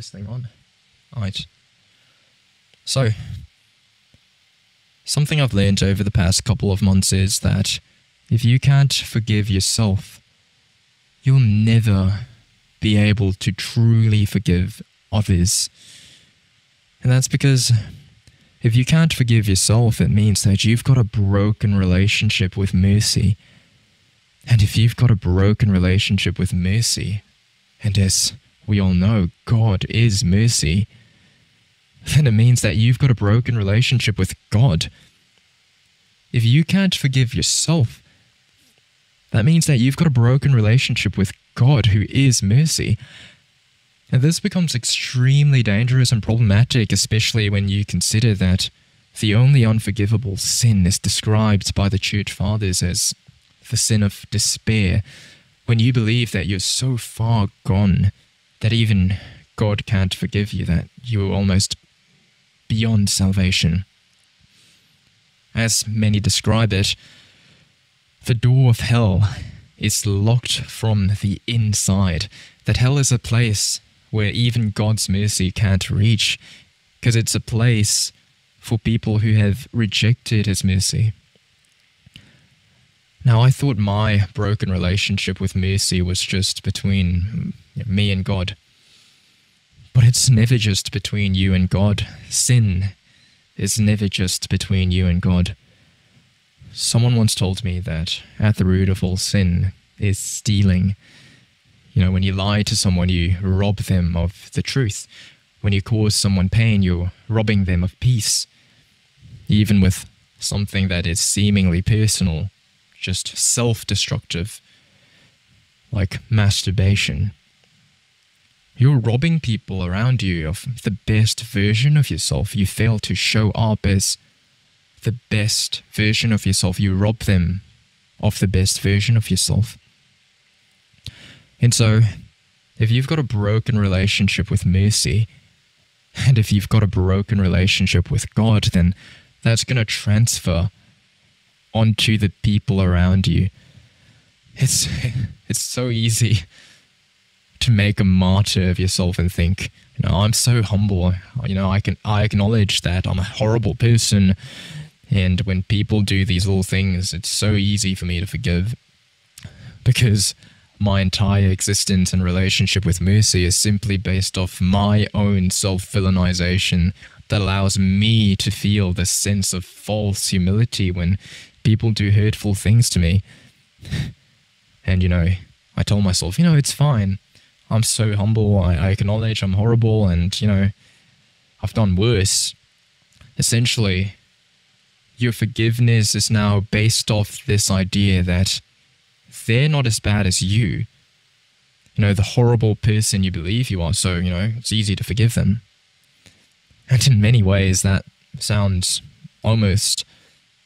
this thing on. Alright. So, something I've learned over the past couple of months is that if you can't forgive yourself, you'll never be able to truly forgive others. And that's because if you can't forgive yourself, it means that you've got a broken relationship with mercy. And if you've got a broken relationship with mercy, and as we all know, God is mercy, then it means that you've got a broken relationship with God. If you can't forgive yourself, that means that you've got a broken relationship with God, who is mercy. And this becomes extremely dangerous and problematic, especially when you consider that the only unforgivable sin is described by the Church Fathers as the sin of despair, when you believe that you're so far gone that even God can't forgive you, that you're almost beyond salvation. As many describe it, the door of hell is locked from the inside, that hell is a place where even God's mercy can't reach, because it's a place for people who have rejected his mercy. Now, I thought my broken relationship with mercy was just between me and God. But it's never just between you and God. Sin is never just between you and God. Someone once told me that at the root of all sin is stealing. You know, when you lie to someone, you rob them of the truth. When you cause someone pain, you're robbing them of peace. Even with something that is seemingly personal, just self-destructive, like masturbation. You're robbing people around you of the best version of yourself. You fail to show up as the best version of yourself. You rob them of the best version of yourself. And so, if you've got a broken relationship with mercy, and if you've got a broken relationship with God, then that's going to transfer onto the people around you. It's so easy to make a martyr of yourself and think, I'm so humble, I acknowledge that I'm a horrible person, and when people do these little things, it's so easy for me to forgive, because my entire existence and relationship with mercy is simply based off my own self-villainization that allows me to feel this sense of false humility when people do hurtful things to me. And, I told myself, it's fine. I'm so humble. I acknowledge I'm horrible and, I've done worse. Essentially, your forgiveness is now based off this idea that they're not as bad as you. The horrible person you believe you are, so, it's easy to forgive them. And in many ways, that sounds almost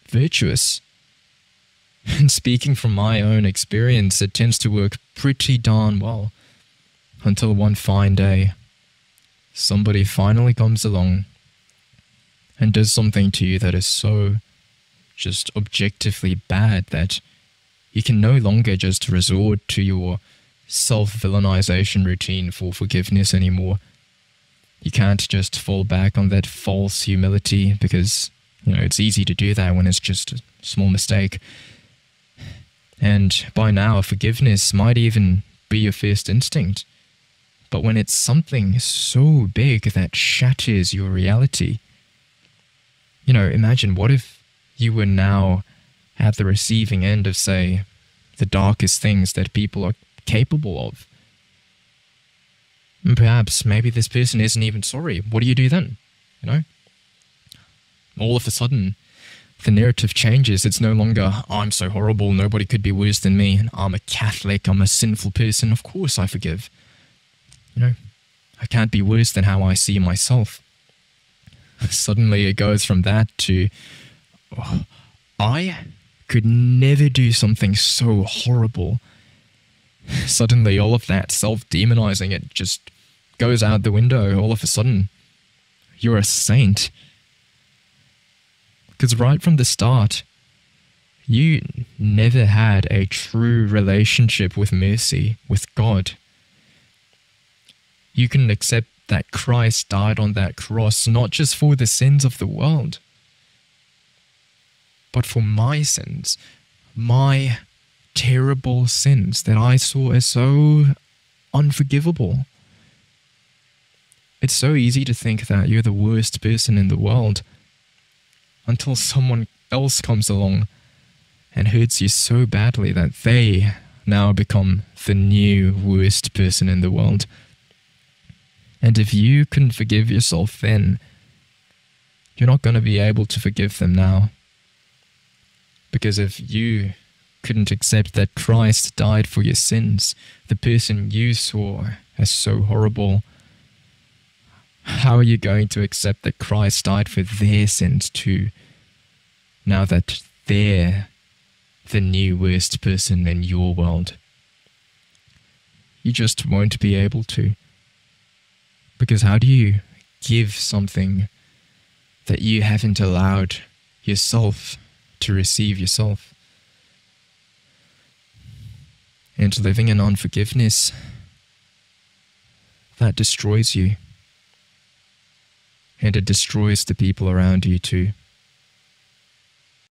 virtuous. And speaking from my own experience, it tends to work pretty darn well. Until one fine day, somebody finally comes along and does something to you that is so just objectively bad that you can no longer just resort to your self-villainization routine for forgiveness anymore. You can't just fall back on that false humility because, it's easy to do that when it's just a small mistake. And by now, forgiveness might even be your first instinct. But when it's something so big that shatters your reality, imagine what if you were now at the receiving end of, say, the darkest things that people are capable of. And perhaps, maybe this person isn't even sorry. What do you do then? All of a sudden, the narrative changes. It's no longer, I'm so horrible, nobody could be worse than me, I'm a Catholic, I'm a sinful person, of course I forgive. I can't be worse than how I see myself. Suddenly it goes from that to, I could never do something so horrible. Suddenly all of that self-demonizing, it just goes out the window. All of a sudden, you're a saint. Because right from the start, you never had a true relationship with mercy, with God. You can accept that Christ died on that cross, not just for the sins of the world, but for my sins, my terrible sins that I saw as so unforgivable. It's so easy to think that you're the worst person in the world until someone else comes along and hurts you so badly that they now become the new worst person in the world. And if you couldn't forgive yourself then, you're not going to be able to forgive them now. Because if you couldn't accept that Christ died for your sins, the person you saw as so horrible, how are you going to accept that Christ died for their sins too, now that they're the new worst person in your world? You just won't be able to. Because how do you give something that you haven't allowed yourself to receive yourself? And living in unforgiveness, that destroys you. And it destroys the people around you too.